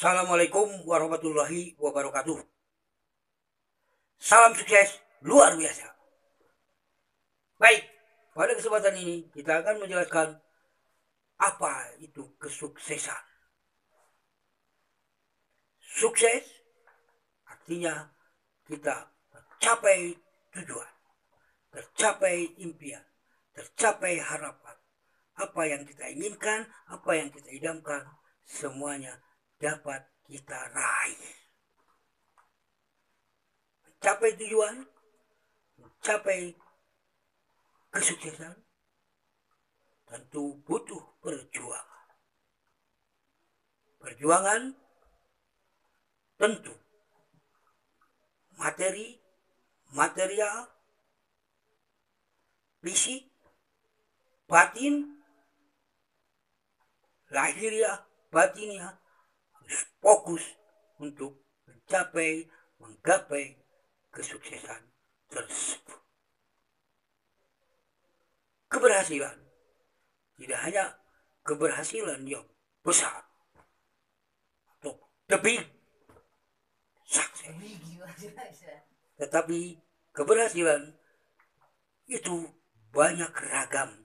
Assalamualaikum warahmatullahi wabarakatuh. Salam sukses luar biasa. Baik, pada kesempatan ini kita akan menjelaskan apa itu kesuksesan. Sukses artinya kita tercapai tujuan, tercapai impian, tercapai harapan. Apa yang kita inginkan, apa yang kita idamkan, semuanya dapat kita raih. Mencapai tujuan, mencapai kesuksesan, tentu butuh perjuangan. Perjuangan tentu materi, material, fisik, batin, lahiriah, batiniah, harus fokus untuk menggapai kesuksesan tersebut. Keberhasilan tidak hanya keberhasilan yang besar atau the big success, tetapi keberhasilan itu banyak ragam,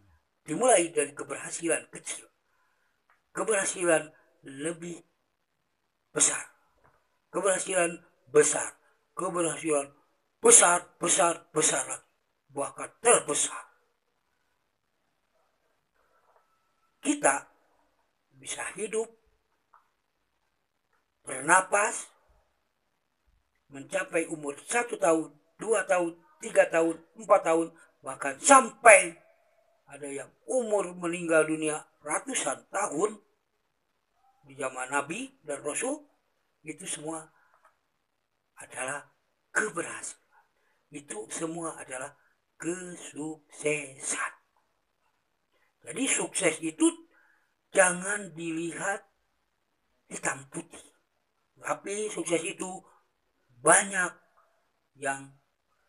dimulai dari keberhasilan kecil, keberhasilan lebih besar, keberhasilan besar, keberhasilan besar, bahkan terbesar. Kita bisa hidup, bernapas, mencapai umur 1 tahun, 2 tahun, 3 tahun, 4 tahun, bahkan sampai ada yang umur meninggal dunia ratusan tahun di zaman Nabi dan Rasul. Itu semua adalah keberhasilan. Itu semua adalah kesuksesan. Jadi sukses itu jangan dilihat hitam putih. Tapi sukses itu banyak yang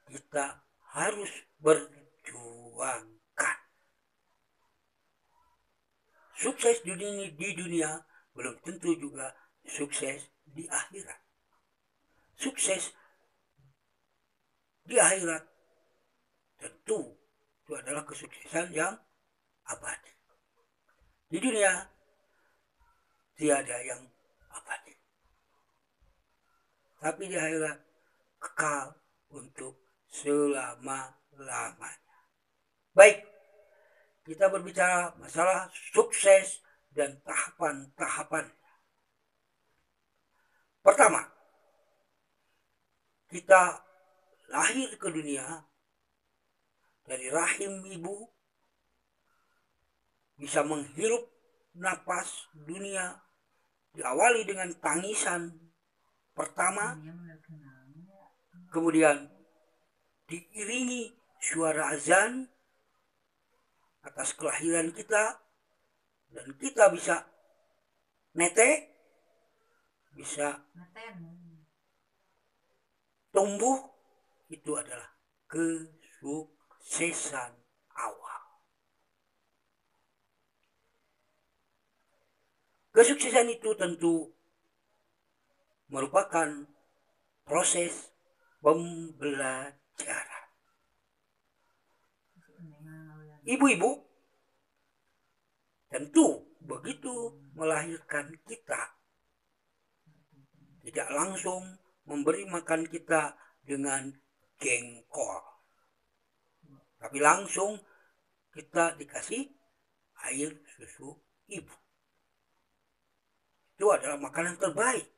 kita harus berjuangkan. Sukses di dunia belum tentu juga sukses di akhirat. Sukses di akhirat tentu itu adalah kesuksesan yang abadi. Di dunia tiada yang abadi, tapi di akhirat kekal untuk selama-lamanya. Baik, kita berbicara masalah sukses dan tahapan-tahapan. Pertama, kita lahir ke dunia dari rahim ibu, bisa menghirup napas dunia, diawali dengan tangisan pertama, kemudian diiringi suara azan atas kelahiran kita, dan kita bisa netek, bisa tumbuh. Itu adalah kesuksesan awal. Kesuksesan itu tentu merupakan proses pembelajaran. Ibu-ibu tentu begitu melahirkan kita, tidak langsung memberi makan kita dengan jengkol, tapi langsung kita dikasih air susu ibu. Itu adalah makanan terbaik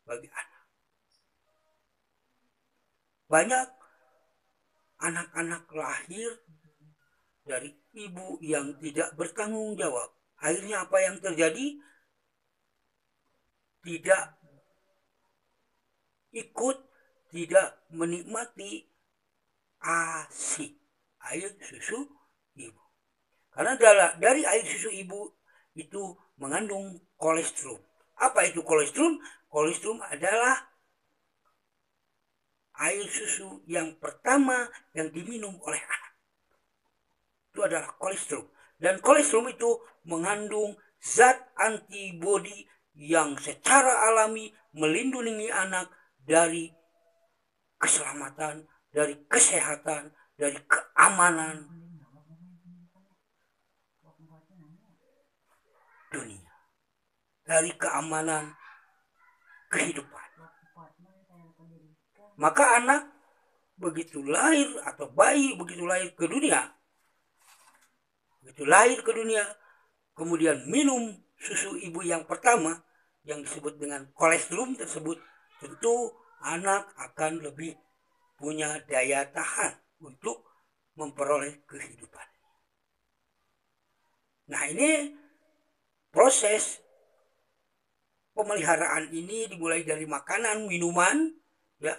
bagi anak. Banyak anak-anak lahir dari ibu yang tidak bertanggung jawab. Akhirnya apa yang terjadi? Tidak ikut, tidak menikmati ASI, air susu ibu. Karena dari air susu ibu itu mengandung kolesterol. Apa itu kolesterol? Kolesterol adalah air susu yang pertama yang diminum oleh anak. Itu adalah kolesterol. Dan kolesterol itu mengandung zat antibodi yang secara alami melindungi anak dari keselamatan, dari kesehatan, dari keamanan dunia, dari keamanan kehidupan. Maka anak begitu lahir atau bayi begitu lahir ke dunia, kemudian minum susu ibu yang pertama yang disebut dengan kolostrum tersebut, tentu anak akan lebih punya daya tahan untuk memperoleh kehidupan. Nah, ini proses pemeliharaan ini dimulai dari makanan, minuman, ya.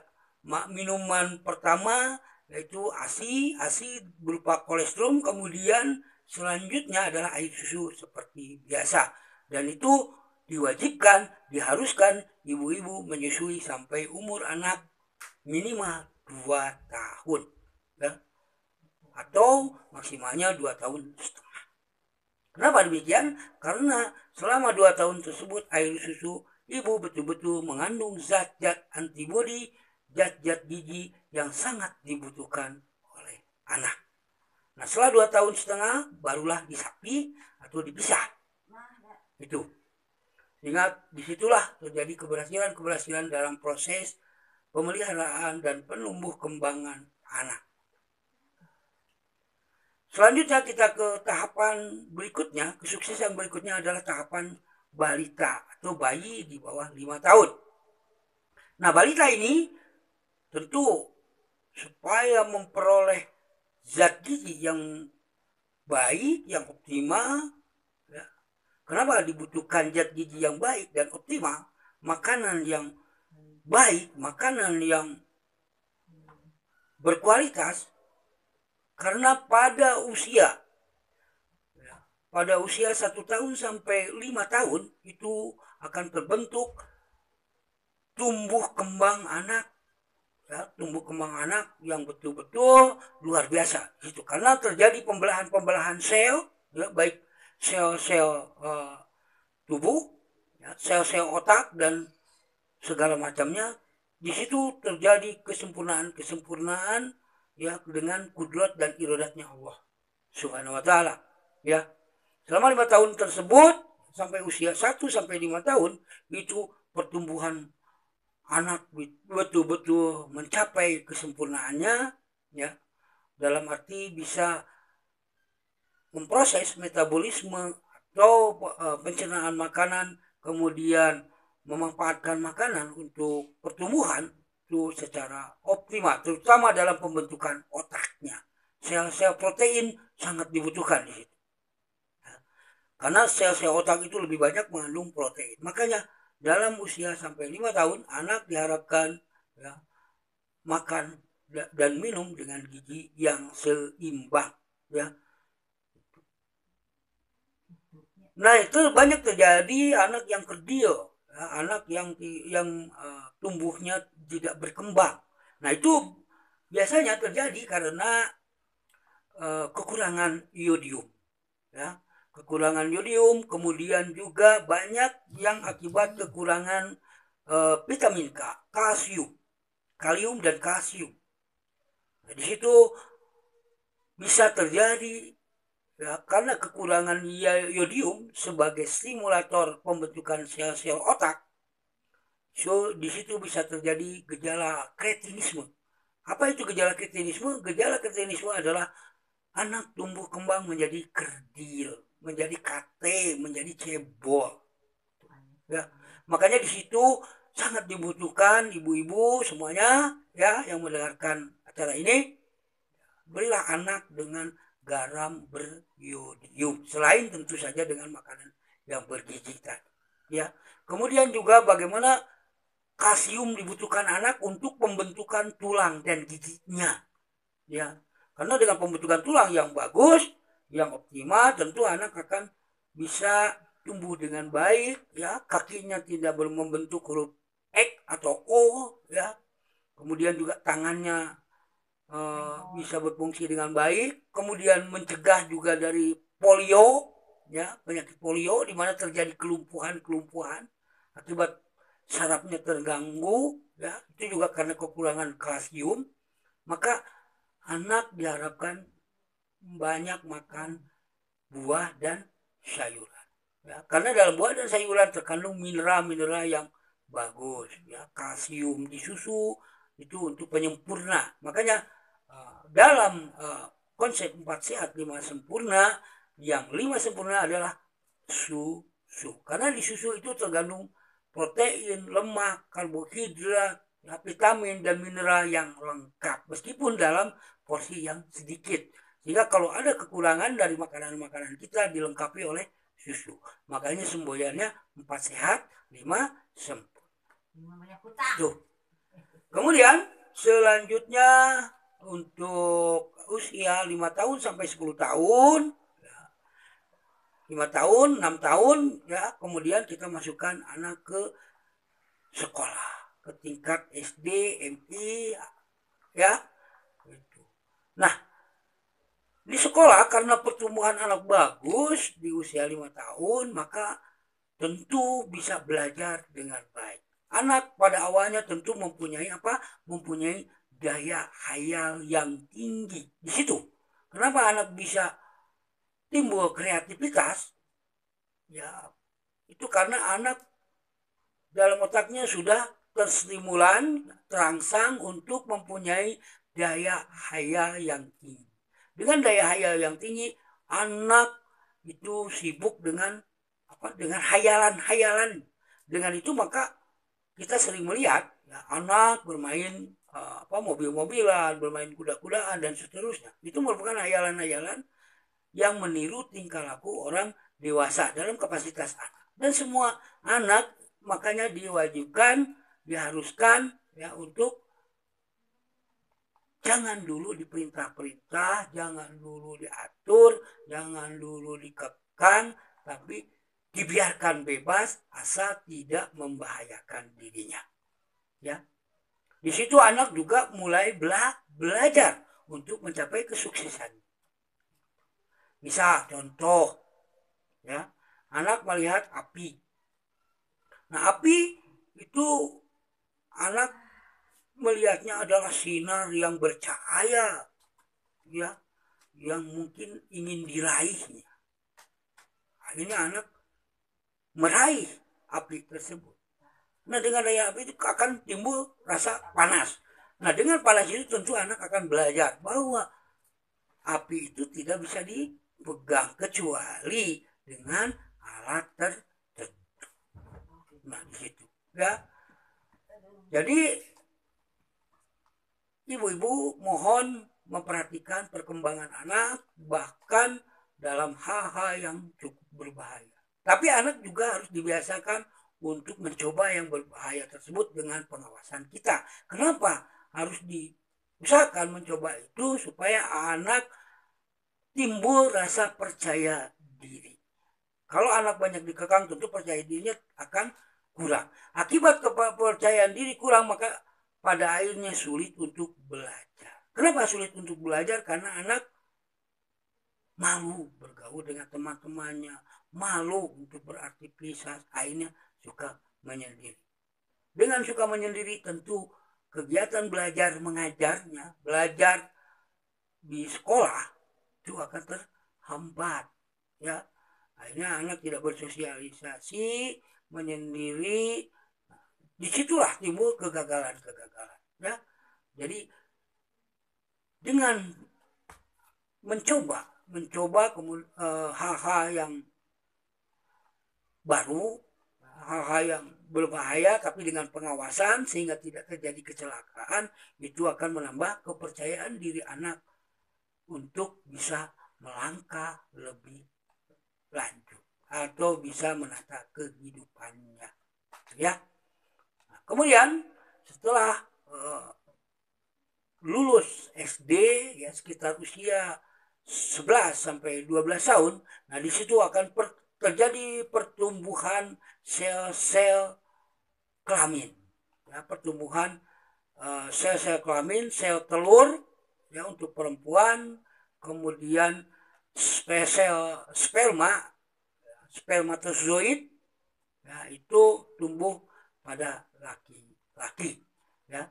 Minuman pertama yaitu ASI berupa kolostrum, kemudian selanjutnya adalah air susu seperti biasa, dan itu diwajibkan, diharuskan ibu-ibu menyusui sampai umur anak minimal 2 tahun, ya, atau maksimalnya 2 tahun setengah. Kenapa demikian? Karena selama 2 tahun tersebut air susu ibu betul-betul mengandung zat-zat antibodi, zat-zat gizi yang sangat dibutuhkan oleh anak. Nah, setelah 2 tahun setengah barulah disapi atau dipisah. Itu. Sehingga disitulah terjadi keberhasilan dalam proses pemeliharaan dan penumbuh kembangan anak. Selanjutnya kita ke tahapan berikutnya, kesuksesan berikutnya adalah tahapan balita atau bayi di bawah 5 tahun. Nah, balita ini tentu supaya memperoleh zat gizi yang baik, yang optimal, ya. Kenapa dibutuhkan zat gizi yang baik dan optimal? Makanan yang baik, makanan yang berkualitas, karena pada usia 1 tahun sampai 5 tahun itu akan terbentuk tumbuh kembang anak, ya, tumbuh kembang anak yang betul-betul luar biasa itu, karena terjadi pembelahan sel, ya, baik sel-sel tubuh, ya, sel-sel otak dan segala macamnya. Di situ terjadi kesempurnaan, ya, dengan kudrat dan iradatnya Allah Subhanahu wa taala, ya. Selama 5 tahun tersebut sampai usia 1 sampai 5 tahun itu pertumbuhan anak betul-betul mencapai kesempurnaannya, ya. Dalam arti bisa memproses metabolisme atau pencernaan makanan, kemudian memanfaatkan makanan untuk pertumbuhan itu secara optimal, terutama dalam pembentukan otaknya. Sel-sel protein sangat dibutuhkan di situ, karena sel-sel otak itu lebih banyak mengandung protein. Makanya dalam usia sampai 5 tahun anak diharapkan, ya, makan dan minum dengan gizi yang seimbang, ya. Nah, itu banyak terjadi anak yang kerdil, ya, anak yang tumbuhnya tidak berkembang. Nah, itu biasanya terjadi karena kekurangan iodium, ya. Kekurangan iodium, kemudian juga banyak yang akibat kekurangan vitamin K, kalium dan kalsium. Nah, di situ bisa terjadi, ya, karena kekurangan iodium sebagai stimulator pembentukan sel-sel otak. So, di situ bisa terjadi gejala kretinisme. Apa itu gejala kretinisme? Gejala kretinisme adalah anak tumbuh kembang menjadi kerdil, menjadi kate, menjadi cebol, ya. Makanya di situ sangat dibutuhkan ibu-ibu semuanya, ya, yang mendengarkan acara ini, berilah anak dengan garam beriodium, selain tentu saja dengan makanan yang bergizi tadi, ya. Kemudian juga bagaimana kalsium dibutuhkan anak untuk pembentukan tulang dan giginya, ya. Karena dengan pembentukan tulang yang bagus, yang optimal, tentu anak akan bisa tumbuh dengan baik, ya. Kakinya tidak membentuk huruf X atau O, ya. Kemudian juga tangannya bisa berfungsi dengan baik, kemudian mencegah juga dari polio, ya, penyakit polio di mana terjadi kelumpuhan akibat sarafnya terganggu, ya itu juga karena kekurangan kalsium, maka anak diharapkan banyak makan buah dan sayuran. Ya, karena dalam buah dan sayuran terkandung mineral-mineral yang bagus, ya kalsium di susu itu untuk penyempurna. Makanya dalam konsep 4 sehat 5 sempurna, yang 5 sempurna adalah susu. Karena di susu itu terkandung protein, lemak, karbohidrat, ya, vitamin dan mineral yang lengkap meskipun dalam porsi yang sedikit. Sehingga kalau ada kekurangan dari makanan-makanan kita dilengkapi oleh susu. Makanya semboyannya 4 sehat 5 sempurna. Tuh. Kemudian selanjutnya untuk usia 5 tahun sampai 10 tahun, 5 tahun, 6 tahun, ya kemudian kita masukkan anak ke sekolah, ke tingkat SD, MI, ya. Nah, di sekolah karena pertumbuhan anak bagus di usia 5 tahun, maka tentu bisa belajar dengan baik. Anak pada awalnya tentu mempunyai apa? Mempunyai daya hayal yang tinggi. Di situ. Kenapa anak bisa timbul kreativitas? Ya, itu karena anak dalam otaknya sudah terstimulan, terangsang untuk mempunyai daya hayal yang tinggi. Dengan daya hayal yang tinggi, anak itu sibuk dengan apa? Dengan hayalan-hayalan. Dengan itu maka kita sering melihat ya, anak bermain mobil-mobilan, bermain kuda-kudaan dan seterusnya. Itu merupakan hayalan-hayalan yang meniru tingkah laku orang dewasa dalam kapasitas anak. Dan semua anak makanya diwajibkan, diharuskan ya untuk jangan dulu diperintah-perintah, jangan dulu diatur, jangan dulu dikekang, tapi dibiarkan bebas asal tidak membahayakan dirinya. Ya. Di situ anak juga mulai belajar untuk mencapai kesuksesan. Misal contoh, ya, anak melihat api. Nah, api itu anak melihatnya adalah sinar yang bercahaya, ya, yang mungkin ingin diraihnya. Akhirnya anak meraih api tersebut. Nah, dengan daya api itu akan timbul rasa panas. Nah, dengan panas itu tentu anak akan belajar bahwa api itu tidak bisa dipegang kecuali dengan alat tertentu. Nah, di situ, ya. Jadi ibu-ibu mohon memperhatikan perkembangan anak bahkan dalam hal-hal yang cukup berbahaya. Tapi anak juga harus dibiasakan untuk mencoba yang berbahaya tersebut dengan pengawasan kita. Kenapa harus diusahakan mencoba itu? Supaya anak timbul rasa percaya diri. Kalau anak banyak dikekang, tentu percaya dirinya akan kurang. Akibat kepercayaan diri kurang, maka pada akhirnya sulit untuk belajar. Kenapa sulit untuk belajar? Karena anak malu bergaul dengan teman-temannya, malu untuk beraktivitas, akhirnya suka menyendiri. Dengan suka menyendiri tentu kegiatan belajar mengajarnya, belajar di sekolah itu akan terhambat, ya. Akhirnya anak tidak bersosialisasi, menyendiri. Disitulah timbul kegagalan-kegagalan, ya. Jadi dengan mencoba hal-hal yang baru, hal-hal yang berbahaya, tapi dengan pengawasan sehingga tidak terjadi kecelakaan, itu akan menambah kepercayaan diri anak untuk bisa melangkah lebih lanjut atau bisa menata kehidupannya, ya. Nah, kemudian setelah lulus SD, ya sekitar usia 11 sampai 12 tahun, nah di situ akan terjadi pertumbuhan sel-sel kelamin, ya, pertumbuhan sel-sel kelamin, sel telur, ya untuk perempuan, kemudian spermatozoid, ya itu tumbuh pada laki-laki. Ya.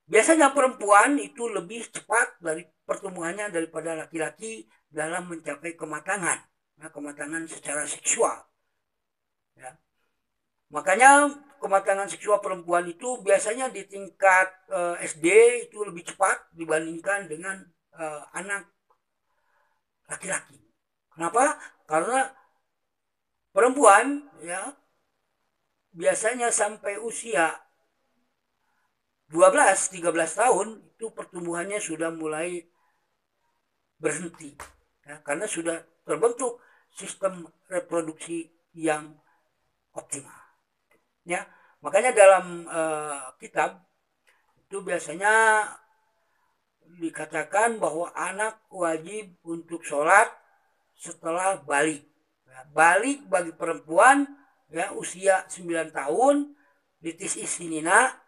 Biasanya perempuan itu lebih cepat dari pertumbuhannya daripada laki-laki dalam mencapai kematangan, ya, kematangan secara seksual. Ya. Makanya kematangan seksual perempuan itu biasanya di tingkat SD itu lebih cepat dibandingkan dengan anak laki-laki. Kenapa? Karena perempuan ya biasanya sampai usia 12-13 tahun itu pertumbuhannya sudah mulai berhenti ya, karena sudah terbentuk sistem reproduksi yang optimal ya. Makanya dalam kitab itu biasanya dikatakan bahwa anak wajib untuk sholat setelah balik ya, balik bagi perempuan ya usia 9 tahun litis isinina,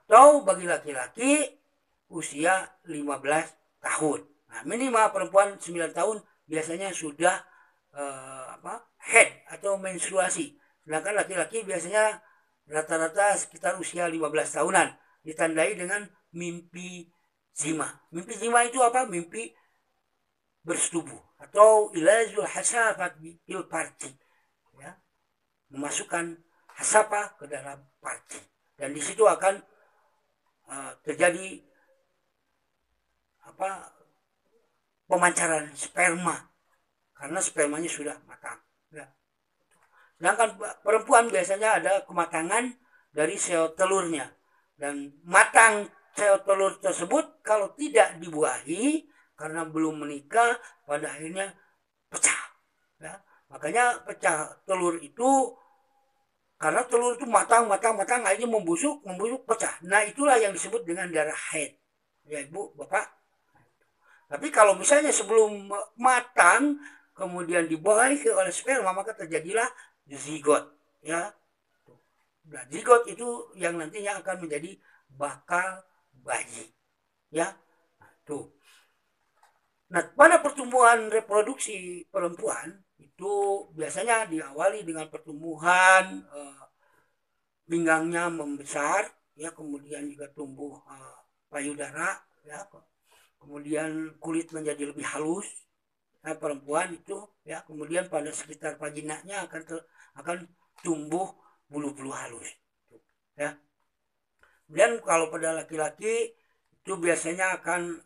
atau bagi laki-laki usia 15 tahun. Nah, minimal perempuan 9 tahun biasanya sudah head atau menstruasi. Sedangkan laki-laki biasanya rata-rata sekitar usia 15 tahunan. Ditandai dengan mimpi zima. Mimpi zima itu apa? Mimpi bersetubuh atau ilazul hasafat bil parti. Ya. Memasukkan hasapa ke dalam parti. Dan di situ akan terjadi pemancaran sperma karena spermanya sudah matang. Ya. Sedangkan perempuan biasanya ada kematangan dari sel telurnya dan matang sel telur tersebut kalau tidak dibuahi karena belum menikah pada akhirnya pecah. Ya. Makanya pecah telur itu karena telur itu matang akhirnya membusuk pecah. Nah itulah yang disebut dengan darah haid ya ibu bapak. Tapi kalau misalnya sebelum matang kemudian dibuahi oleh sperma maka terjadilah zigot ya. Nah, zigot itu yang nantinya akan menjadi bakal bayi ya. Nah pada pertumbuhan reproduksi perempuan itu biasanya diawali dengan pertumbuhan pinggangnya membesar ya, kemudian juga tumbuh payudara ya, kemudian kulit menjadi lebih halus ya, perempuan itu ya, kemudian pada sekitar vaginanya akan tumbuh bulu-bulu halus ya. Kemudian kalau pada laki-laki itu biasanya akan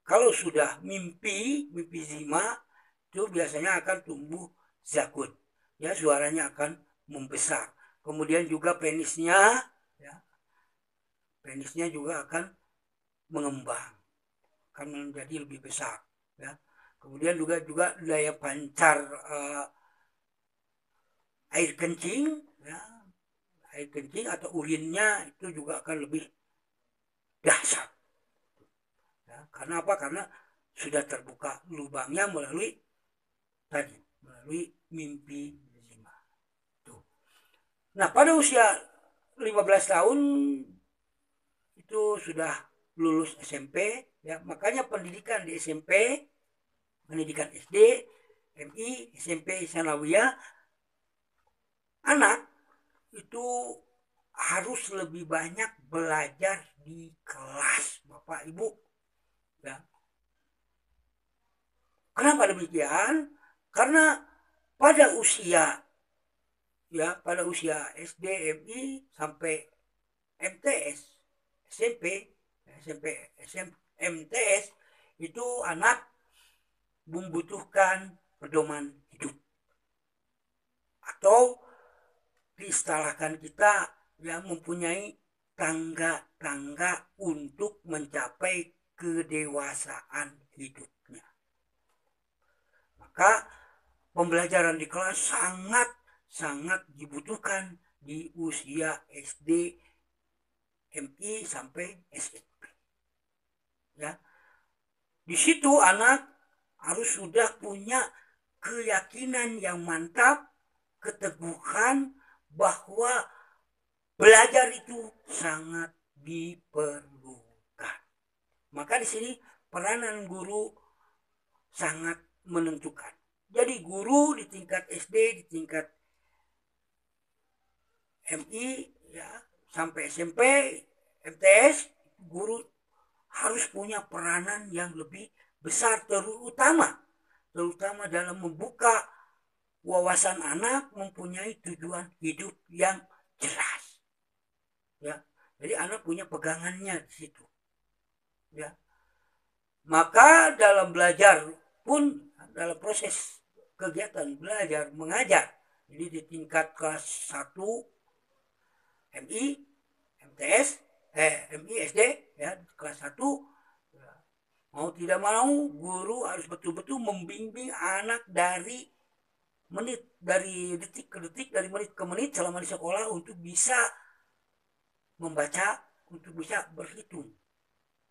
kalau sudah mimpi zima itu biasanya akan tumbuh zakut ya, suaranya akan membesar. Kemudian juga penisnya juga akan mengembang, akan menjadi lebih besar ya. Kemudian juga daya pancar air kencing ya, air kencing atau urinnya itu juga akan lebih dahsyat ya. Karena apa? Karena sudah terbuka lubangnya melalui mimpi zima. Nah pada usia 15 tahun itu sudah lulus SMP ya, makanya pendidikan di SMP, pendidikan SD, MI, SMP, Sanawiyah, anak itu harus lebih banyak belajar di kelas Bapak Ibu ya. Kenapa demikian? Karena pada usia SD, MI sampai MTS, SMP, MTS itu anak membutuhkan pedoman hidup atau diistilahkan kita yang mempunyai tangga-tangga untuk mencapai kedewasaan hidupnya. Maka pembelajaran di kelas sangat dibutuhkan di usia SD, MI sampai SMP. Ya. Di situ anak harus sudah punya keyakinan yang mantap, keteguhan bahwa belajar itu sangat diperlukan. Maka di sini peranan guru sangat menentukan. Jadi guru di tingkat SD, di tingkat MI ya sampai SMP, MTS, guru harus punya peranan yang lebih besar, terutama dalam membuka wawasan anak mempunyai tujuan hidup yang jelas. Ya, jadi anak punya pegangannya di situ. Ya, maka dalam belajar pun dalam proses kegiatan belajar mengajar, jadi di tingkat kelas 1 MI, MTS, MI SD ya kelas 1, mau tidak mau guru harus betul-betul membimbing anak dari detik ke detik, dari menit ke menit selama di sekolah untuk bisa membaca, untuk bisa berhitung.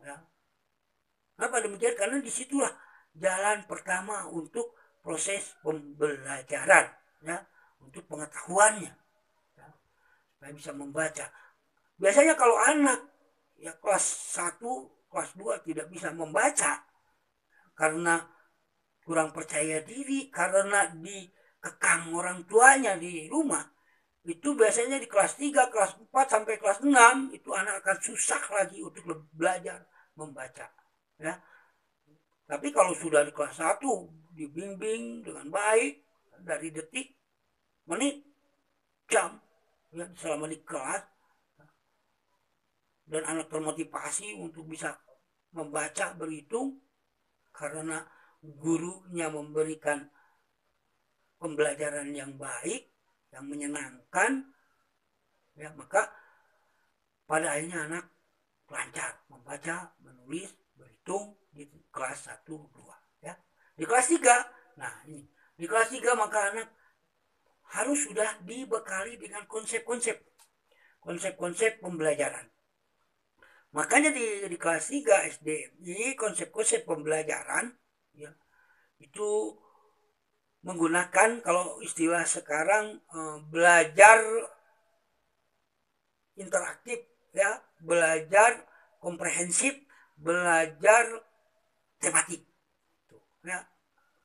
Ya. Kenapa demikian? Karena disitulah jalan pertama untuk proses pembelajaran, ya, untuk pengetahuannya, ya, supaya bisa membaca. Biasanya kalau anak ya kelas 1, kelas 2 tidak bisa membaca karena kurang percaya diri, karena dikekang orang tuanya di rumah, itu biasanya di kelas 3, kelas 4 sampai kelas 6 itu anak akan susah lagi untuk belajar membaca. Ya. Tapi kalau sudah di kelas 1 dibimbing dengan baik dari detik, menit, jam, ya, selama di kelas, dan anak termotivasi untuk bisa membaca, berhitung, karena gurunya memberikan pembelajaran yang baik, yang menyenangkan, ya, maka pada akhirnya anak lancar membaca, menulis, berhitung di kelas 1, 2. Ya. Di kelas 3, nah ini, di kelas 3 maka anak harus sudah dibekali dengan konsep-konsep pembelajaran. Makanya di kelas 3 SD ini konsep-konsep pembelajaran ya, itu menggunakan kalau istilah sekarang belajar interaktif, ya, belajar komprehensif, belajar tematik. Tuh, ya.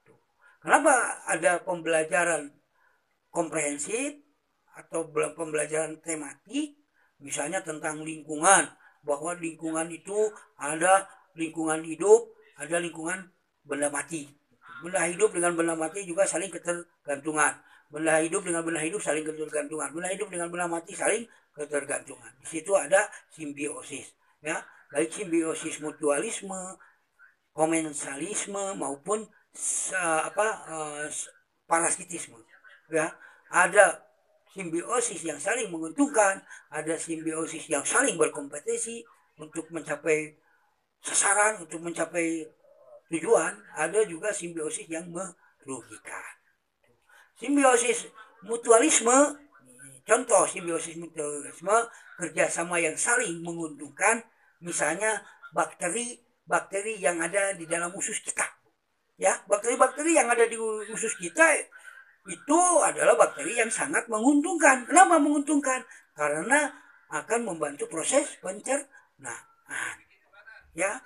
Tuh. Kenapa ada pembelajaran komprehensif atau pembelajaran tematik? Misalnya tentang lingkungan, bahwa lingkungan itu ada lingkungan hidup, ada lingkungan benda mati. Benda hidup dengan benda mati juga saling ketergantungan. Benda hidup dengan benda hidup saling ketergantungan. Benda hidup dengan benda mati saling ketergantungan. Di situ ada simbiosis, ya, baik simbiosis mutualisme, komensalisme maupun parasitisme. Ya, ada simbiosis yang saling menguntungkan, ada simbiosis yang saling berkompetisi untuk mencapai sasaran, untuk mencapai tujuan, ada juga simbiosis yang merugikan. Simbiosis mutualisme, contoh simbiosis mutualisme, kerjasama yang saling menguntungkan, misalnya bakteri yang ada di dalam usus kita. Ya, bakteri-bakteri yang ada di usus kita itu adalah bakteri yang sangat menguntungkan. Kenapa menguntungkan? Karena akan membantu proses pencernaan. Ya.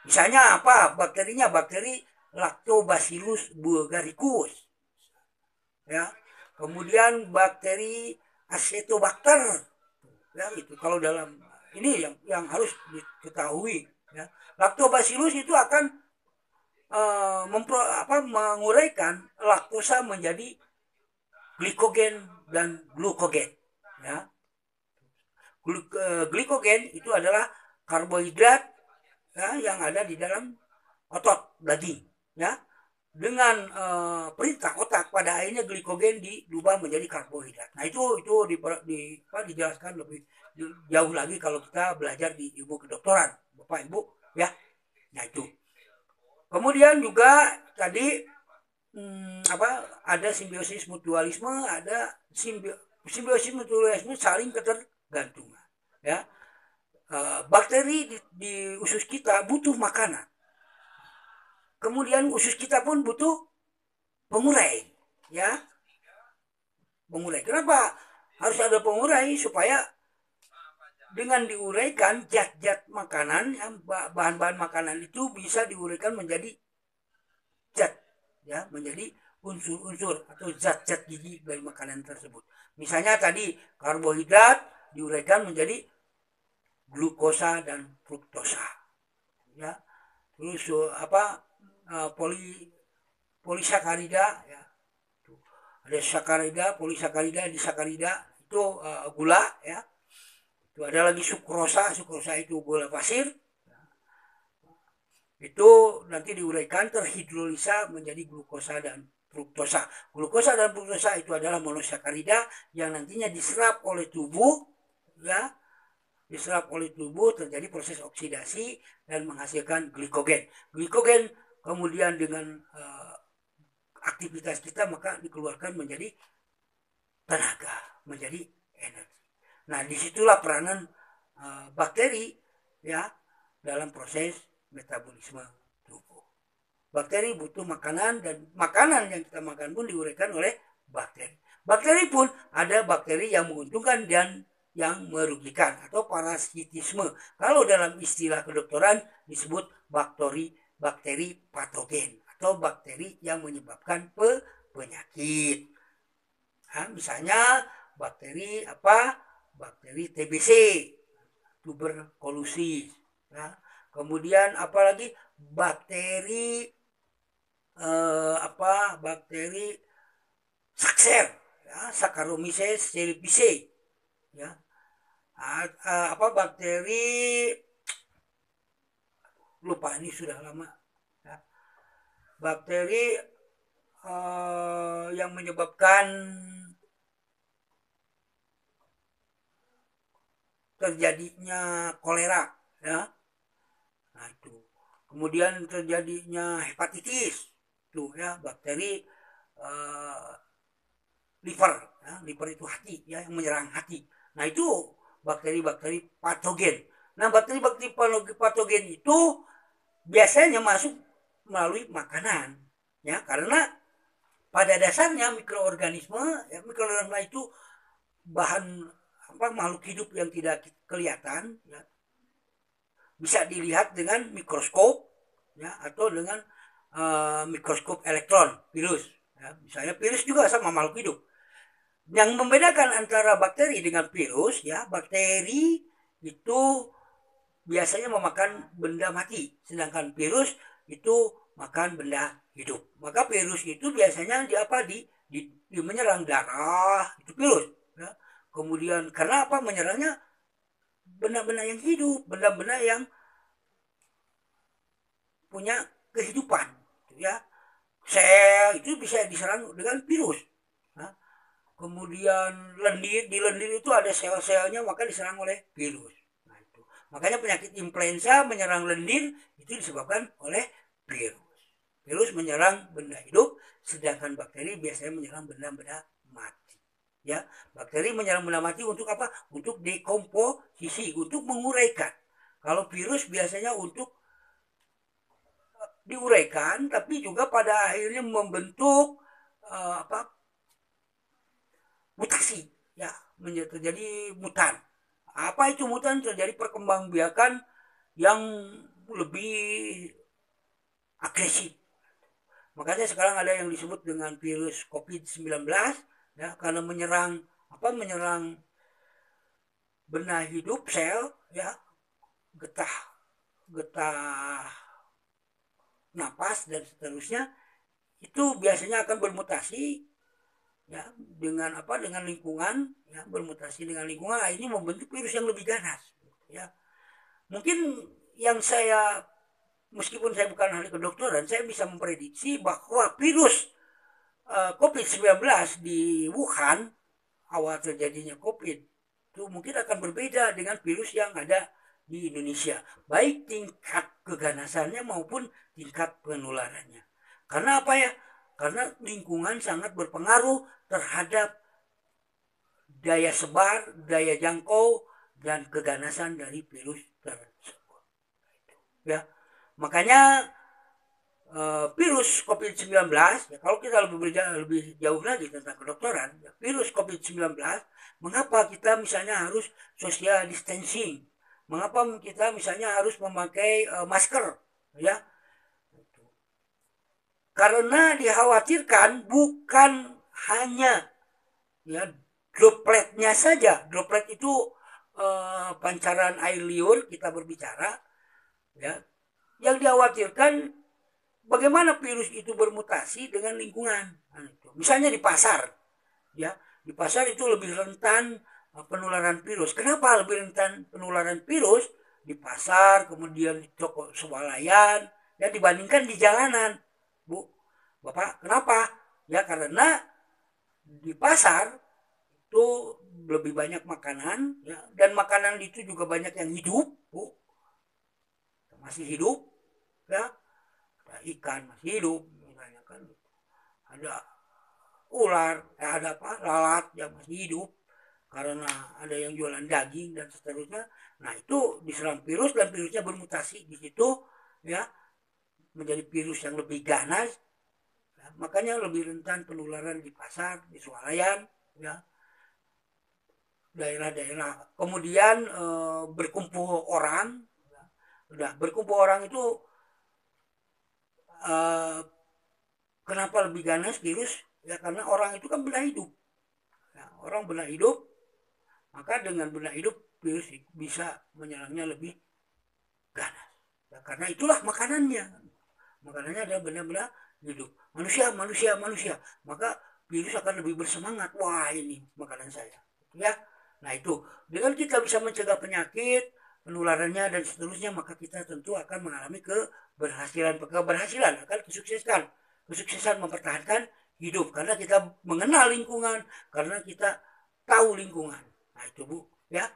Misalnya apa? Bakterinya bakteri Lactobacillus bulgaricus. Ya. Kemudian bakteri Acetobacter. Ya, itu kalau dalam ini yang harus diketahui, ya. Lactobacillus itu akan menguraikan laktosa menjadi glikogen dan glukogen, ya. Glikogen itu adalah karbohidrat, ya, yang ada di dalam otot daging, ya. Dengan perintah otak pada akhirnya glikogen diubah menjadi karbohidrat. Nah itu dijelaskan lebih jauh lagi kalau kita belajar di ilmu kedokteran, Bapak Ibu, ya. Nah itu. Kemudian juga tadi ada simbiosis mutualisme, ada simbiosis mutualisme saling ketergantungan, ya. Bakteri di usus kita butuh makanan, kemudian usus kita pun butuh pengurai, ya, pengurai. Kenapa harus ada pengurai? Supaya dengan diuraikan zat-zat makanan, ya, bahan-bahan makanan itu bisa diuraikan menjadi zat, ya, menjadi unsur-unsur atau zat-zat gizi dari makanan tersebut. Misalnya tadi karbohidrat diuraikan menjadi glukosa dan fruktosa. Ya. Terus polisakarida ya. Ada sakarida, polisakarida, disakarida itu gula ya. Itu ada lagi sukrosa itu gula pasir. Itu nanti diuraikan terhidrolisa menjadi glukosa dan fruktosa. Glukosa dan fruktosa itu adalah monosakarida yang nantinya diserap oleh tubuh ya. Diserap oleh tubuh, terjadi proses oksidasi dan menghasilkan glikogen. Glikogen kemudian dengan aktivitas kita maka dikeluarkan menjadi tenaga, menjadi energi. Nah, disitulah peranan bakteri ya dalam proses metabolisme tubuh. Bakteri butuh makanan dan makanan yang kita makan pun diuraikan oleh bakteri. Bakteri pun ada bakteri yang menguntungkan dan yang merugikan atau parasitisme. Kalau dalam istilah kedokteran disebut bakteri patogen atau bakteri yang menyebabkan penyakit. Nah, misalnya bakteri Bakteri TBC, tuberkulosis. Ya. Kemudian apalagi bakteri bakteri Sakser, ya, Saccharomyces cerevisiae, ya. Bakteri lupa ini sudah lama. Ya. Bakteri yang menyebabkan terjadinya kolera, ya. Nah itu. Kemudian terjadinya hepatitis, tuh ya bakteri liver, ya. Liver itu hati, ya, yang menyerang hati. Nah itu bakteri-bakteri patogen. Nah bakteri-bakteri patogen itu biasanya masuk melalui makanan, ya, karena pada dasarnya mikroorganisme itu bahan makhluk hidup yang tidak kelihatan, ya, bisa dilihat dengan mikroskop, ya, atau dengan mikroskop elektron, virus. Ya, misalnya virus juga sama makhluk hidup. Yang membedakan antara bakteri dengan virus, ya, bakteri itu biasanya memakan benda mati, sedangkan virus itu makan benda hidup. Maka virus itu biasanya menyerang darah, itu virus. Ya. Kemudian karena menyerangnya benda-benda yang hidup, benda-benda yang punya kehidupan, ya. Sel itu bisa diserang dengan virus. Nah, kemudian di lendir itu ada sel-selnya maka diserang oleh virus. Nah, itu. Makanya penyakit influenza menyerang lendir itu disebabkan oleh virus. Virus menyerang benda hidup, sedangkan bakteri biasanya menyerang benda-benda mati. Ya, bakteri menyerang benda mati untuk apa? Untuk dekomposisi, untuk menguraikan. Kalau virus biasanya untuk diuraikan, tapi juga pada akhirnya membentuk mutasi, ya, terjadi mutan. Apa itu mutan? Terjadi perkembangbiakan yang lebih agresif. Makanya sekarang ada yang disebut dengan virus COVID-19. Ya, karena menyerang benda hidup, sel, ya, getah napas dan seterusnya, itu biasanya akan bermutasi, ya, dengan lingkungan, ya, bermutasi dengan lingkungan, akhirnya membentuk virus yang lebih ganas, ya. Mungkin meskipun saya bukan ahli kedokteran, saya bisa memprediksi bahwa virus COVID-19 di Wuhan, awal terjadinya COVID, itu mungkin akan berbeda dengan virus yang ada di Indonesia. Baik tingkat keganasannya maupun tingkat penularannya. Karena apa ya? Karena lingkungan sangat berpengaruh terhadap daya sebar, daya jangkau, dan keganasan dari virus tersebut. Ya, makanya virus COVID-19, ya, kalau kita lebih jauh lagi tentang kedokteran, ya, virus COVID-19, mengapa kita misalnya harus social distancing? Mengapa kita misalnya harus memakai masker, ya? karena dikhawatirkan bukan hanya ya dropletnya saja. Droplet itu pancaran air liur kita berbicara ya, yang dikhawatirkan bagaimana virus itu bermutasi dengan lingkungan. Misalnya di pasar ya, di pasar itu lebih rentan penularan virus. Kenapa lebih rentan penularan virus di pasar, kemudian di toko swalayan ya, dibandingkan di jalanan, Bu Bapak? Kenapa? Ya karena di pasar itu lebih banyak makanan ya, dan makanan itu juga banyak yang hidup, Bu, masih hidup ya, ada ikan masih hidup misalnya kan, ada ular, ada apa, lalat yang masih hidup karena ada yang jualan daging dan seterusnya. Nah itu diserang virus dan virusnya bermutasi di situ ya, menjadi virus yang lebih ganas ya, makanya lebih rentan penularan di pasar, di swalayan ya, daerah-daerah. Kemudian berkumpul orang ya. Udah berkumpul orang itu kenapa lebih ganas virus ya, karena orang itu kan benda hidup ya, orang benda hidup, maka dengan benda hidup virus bisa menyerangnya lebih ganas ya, karena itulah makanannya adalah benda-benda hidup, manusia, maka virus akan lebih bersemangat, wah ini makanan saya ya. Nah itu dengan kita bisa mencegah penyakit penularannya dan seterusnya, maka kita tentu akan mengalami keberhasilan akan kesuksesan mempertahankan hidup, karena kita mengenal lingkungan, karena kita tahu lingkungan. Nah itu Bu ya,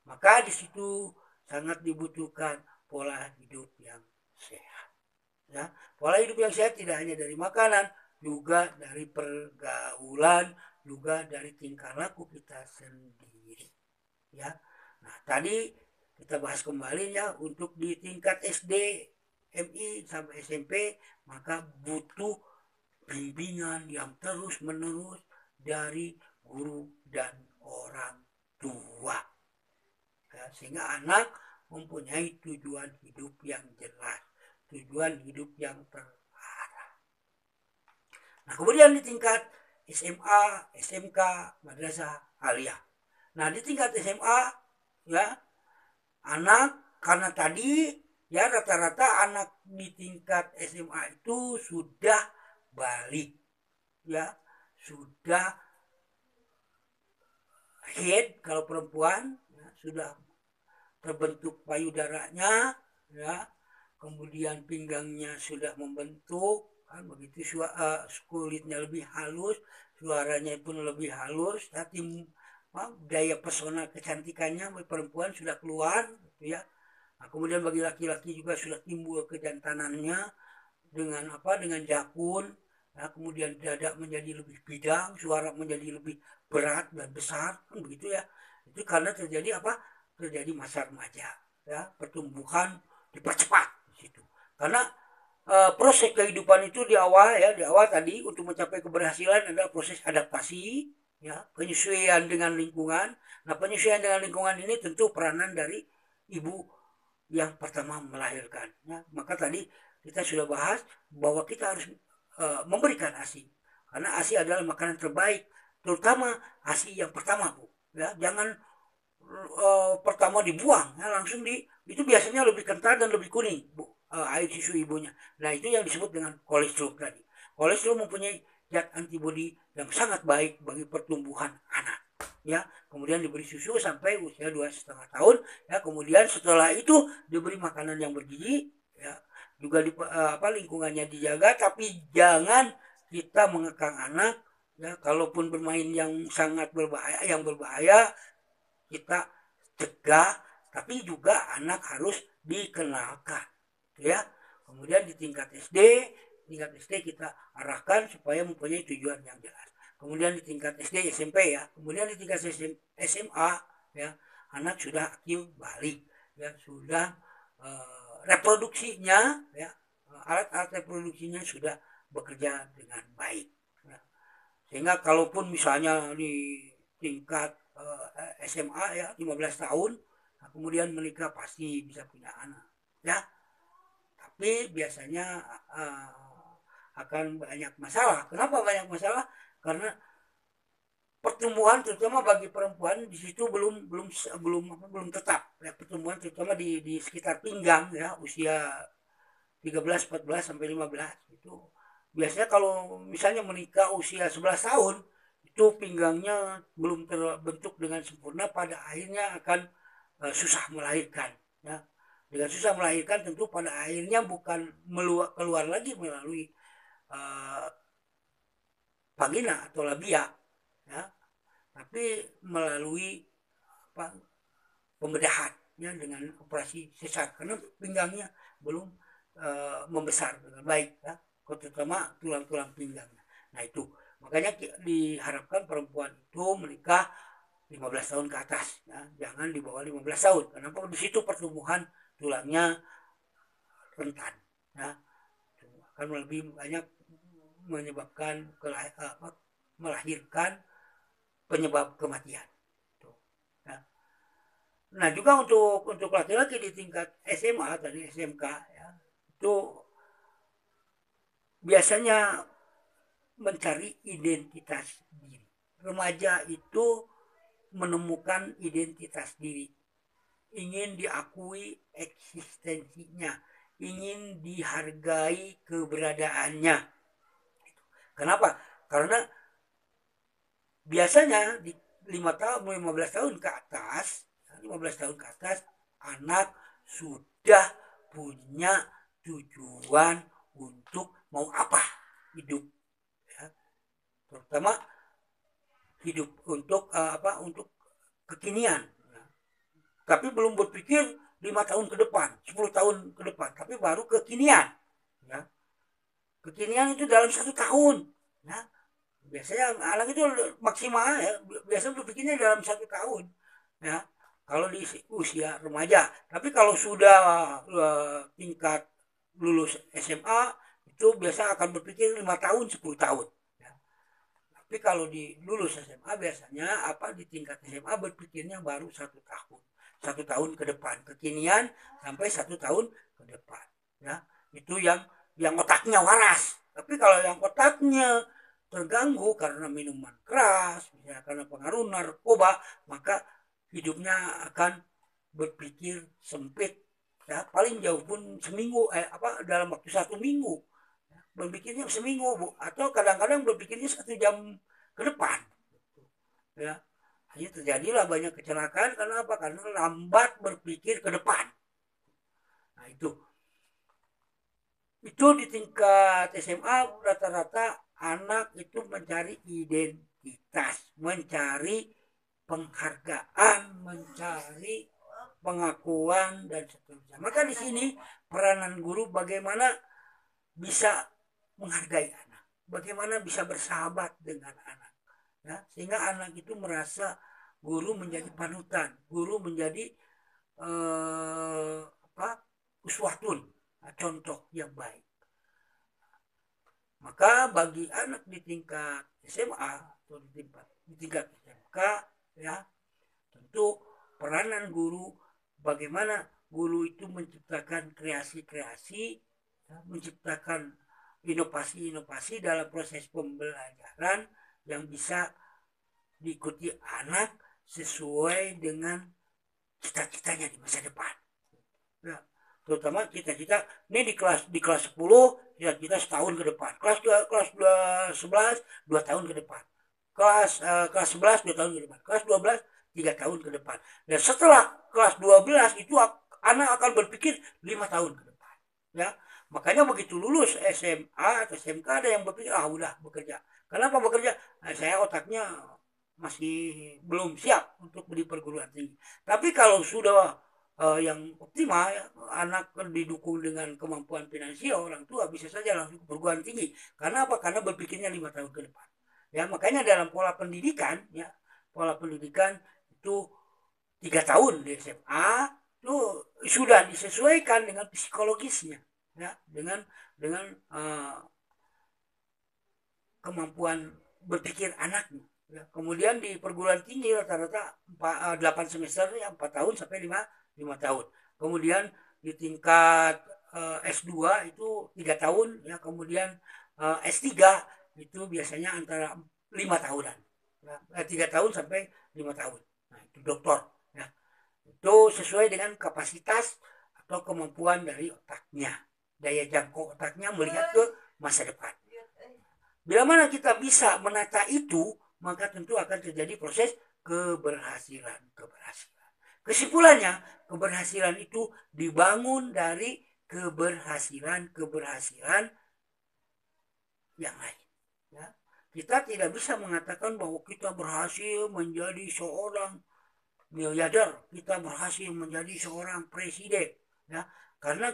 maka di situ sangat dibutuhkan pola hidup yang sehat ya. Pola hidup yang sehat tidak hanya dari makanan, juga dari pergaulan, juga dari tingkah laku kita sendiri ya. Nah tadi kita bahas kembali ya, untuk di tingkat SD, MI sampai SMP, maka butuh bimbingan yang terus menerus dari guru dan orang tua ya, sehingga anak mempunyai tujuan hidup yang jelas, tujuan hidup yang terarah. Nah kemudian di tingkat SMA, SMK, madrasah aliyah. Nah di tingkat SMA ya, anak karena tadi ya rata-rata anak di tingkat SMA itu sudah balik ya, sudah head kalau perempuan ya, sudah terbentuk payudaranya ya, kemudian pinggangnya sudah membentuk kan begitu, kulitnya lebih halus, suaranya pun lebih halus ya, daya pesona kecantikannya perempuan sudah keluar gitu ya. Nah, kemudian bagi laki-laki juga sudah timbul kejantanannya dengan dengan jakun ya, kemudian dada menjadi lebih bidang, suara menjadi lebih berat dan besar kan begitu ya. Itu karena terjadi masa remaja ya, pertumbuhan dipercepat di situ. Karena proses kehidupan itu di awal tadi untuk mencapai keberhasilan adalah proses adaptasi ya, penyesuaian dengan lingkungan. Nah penyesuaian dengan lingkungan ini tentu peranan dari ibu yang pertama melahirkan ya. Maka tadi kita sudah bahas bahwa kita harus memberikan ASI, karena ASI adalah makanan terbaik, terutama ASI yang pertama Bu ya. Jangan pertama dibuang ya, langsung itu biasanya lebih kental dan lebih kuning Bu, air susu ibunya. Nah itu yang disebut dengan kolesterol tadi. Kolesterol mempunyai zat antibodi yang sangat baik bagi pertumbuhan anak ya. Kemudian diberi susu sampai usia 2,5 tahun ya, kemudian setelah itu diberi makanan yang bergizi ya, juga lingkungannya dijaga, tapi jangan kita mengekang anak ya. Kalaupun bermain yang sangat berbahaya kita cegah, tapi juga anak harus dikenalkan ya. Kemudian di tingkat SD kita arahkan supaya mempunyai tujuan yang jelas. Kemudian di tingkat SD SMP ya, kemudian di tingkat SMA ya, anak sudah aktif balik ya, sudah reproduksinya ya, alat-alat reproduksinya sudah bekerja dengan baik ya. Sehingga kalaupun misalnya di tingkat SMA ya 15 tahun, nah kemudian menikah pasti bisa punya anak ya. Tapi biasanya akan banyak masalah. Kenapa banyak masalah? Karena pertumbuhan terutama bagi perempuan di situ belum tetap ya, pertumbuhan terutama di sekitar pinggang ya, usia 13, 14 sampai 15 itu biasanya kalau misalnya menikah usia 11 tahun itu pinggangnya belum terbentuk dengan sempurna, pada akhirnya akan susah melahirkan ya. Dengan susah melahirkan tentu pada akhirnya bukan keluar lagi melalui uh, vagina atau labia ya, tapi melalui apa, pembedahan ya, dengan operasi sesar karena pinggangnya belum membesar dengan baik ya, terutama tulang-tulang pinggangnya. Nah itu makanya diharapkan perempuan itu menikah 15 tahun ke atas ya, jangan di bawah 15 tahun. Kenapa? Di situ pertumbuhan tulangnya rentan ya, akan lebih banyak menyebabkan melahirkan penyebab kematian. Nah juga untuk laki-laki di tingkat SMA tadi SMK ya, itu biasanya mencari identitas diri. Remaja itu menemukan identitas diri, ingin diakui eksistensinya, ingin dihargai keberadaannya. Kenapa? Karena biasanya di 15 tahun ke atas, 15 tahun ke atas anak sudah punya tujuan untuk mau apa hidup ya. Terutama hidup untuk untuk kekinian ya. Tapi belum berpikir 5 tahun ke depan, 10 tahun ke depan, tapi baru kekinian ya. Kekinian itu dalam 1 tahun ya. Biasanya anak itu maksimal ya, biasanya berpikirnya dalam 1 tahun ya, kalau di usia remaja. Tapi kalau sudah tingkat lulus SMA itu biasa akan berpikir 5 tahun 10 tahun ya. Tapi kalau di lulus SMA biasanya di tingkat SMA berpikirnya baru 1 tahun, 1 tahun ke depan, kekinian sampai 1 tahun ke depan ya. Itu yang otaknya waras. Tapi kalau yang otaknya terganggu karena minuman keras, misalnya karena pengaruh narkoba, maka hidupnya akan berpikir sempit ya, paling jauh pun seminggu dalam waktu 1 minggu ya, berpikirnya seminggu Bu, atau kadang-kadang berpikirnya 1 jam ke depan ya. Hanya terjadilah banyak kecelakaan karena apa? Karena lambat berpikir ke depan. Nah itu di tingkat SMA rata-rata anak itu mencari identitas, mencari penghargaan, mencari pengakuan dan seterusnya. Maka di sini peranan guru bagaimana bisa menghargai anak, bagaimana bisa bersahabat dengan anak, ya, sehingga anak itu merasa guru menjadi panutan, guru menjadi uswatun, contoh yang baik. Maka bagi anak di tingkat SMA atau di tingkat SMK ya, tentu peranan guru, bagaimana guru itu menciptakan kreasi-kreasi ya, menciptakan inovasi-inovasi dalam proses pembelajaran yang bisa diikuti anak sesuai dengan cita-citanya di masa depan ya. Terutama cita-cita ini di kelas 10 ya, kita setahun ke depan, kelas 11 2 tahun ke depan, kelas 11 2 tahun ke depan, kelas 12 3 tahun ke depan, dan setelah kelas 12 itu anak akan berpikir 5 tahun ke depan ya. Makanya begitu lulus SMA atau SMK ada yang berpikir udah bekerja. Kenapa bekerja? Saya otaknya masih belum siap untuk di perguruan tinggi. Tapi kalau sudah yang optimal ya, anak didukung dengan kemampuan finansial orang tua, bisa saja langsung ke perguruan tinggi. Karena apa? Karena berpikirnya 5 tahun ke depan ya. Makanya dalam pola pendidikan ya, pola pendidikan itu 3 tahun di SMA itu sudah disesuaikan dengan psikologisnya ya, dengan kemampuan berpikir anaknya ya. Kemudian di perguruan tinggi rata-rata 8 semester ya, 4 tahun sampai 5 tahun. Kemudian di tingkat S2 itu 3 tahun ya. Kemudian S3 itu biasanya antara 5 tahunan, ya, 3 tahun sampai 5 tahun. Nah, itu doktor, ya. Itu sesuai dengan kapasitas atau kemampuan dari otaknya, daya jangkau otaknya melihat ke masa depan. Bila mana kita bisa menata itu, maka tentu akan terjadi proses keberhasilan. Kesimpulannya, keberhasilan itu dibangun dari keberhasilan yang lain. Ya. Kita tidak bisa mengatakan bahwa kita berhasil menjadi seorang miliarder, kita berhasil menjadi seorang presiden, ya, karena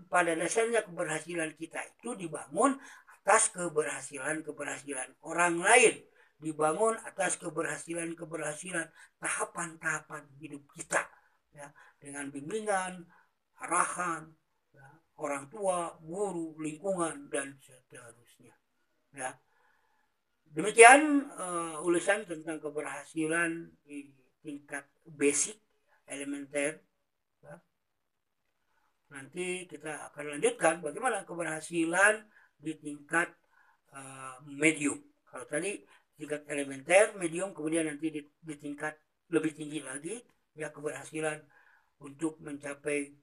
pada dasarnya keberhasilan kita itu dibangun atas keberhasilan orang lain, dibangun atas keberhasilan tahapan-tahapan hidup kita, ya, dengan bimbingan, arahan, ya, orang tua, guru, lingkungan, dan seterusnya, ya. Demikian ulasan tentang keberhasilan di tingkat basic, elementer. Ya. Nanti kita akan lanjutkan bagaimana keberhasilan di tingkat medium. Kalau tadi tingkat elementer, medium, kemudian nanti di tingkat lebih tinggi lagi, ya, keberhasilan untuk mencapai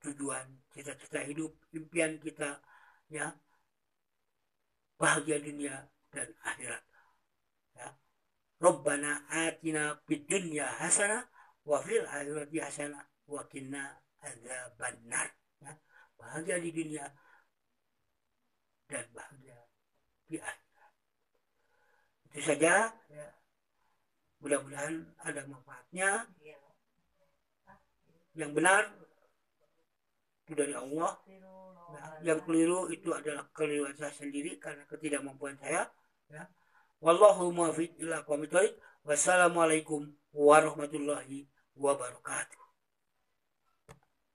tujuan, cita-cita hidup, impian kita, ya, bahagia dunia dan akhirat. Ya. Rabbana atina fid dunya hasanah wa fil akhirati hasanah wa qina adzabannar. Ya. Bahagia di dunia dan bahagia di akhirat. Itu saja, ya. Mudah-mudahan ada manfaatnya. Yang benar itu dari Allah. Nah, yang keliru itu adalah keliruan saya sendiri karena ketidakmampuan saya. Ya. Wallahu muwaffiq ila aqwamit thoriq. Wassalamualaikum warahmatullahi wabarakatuh.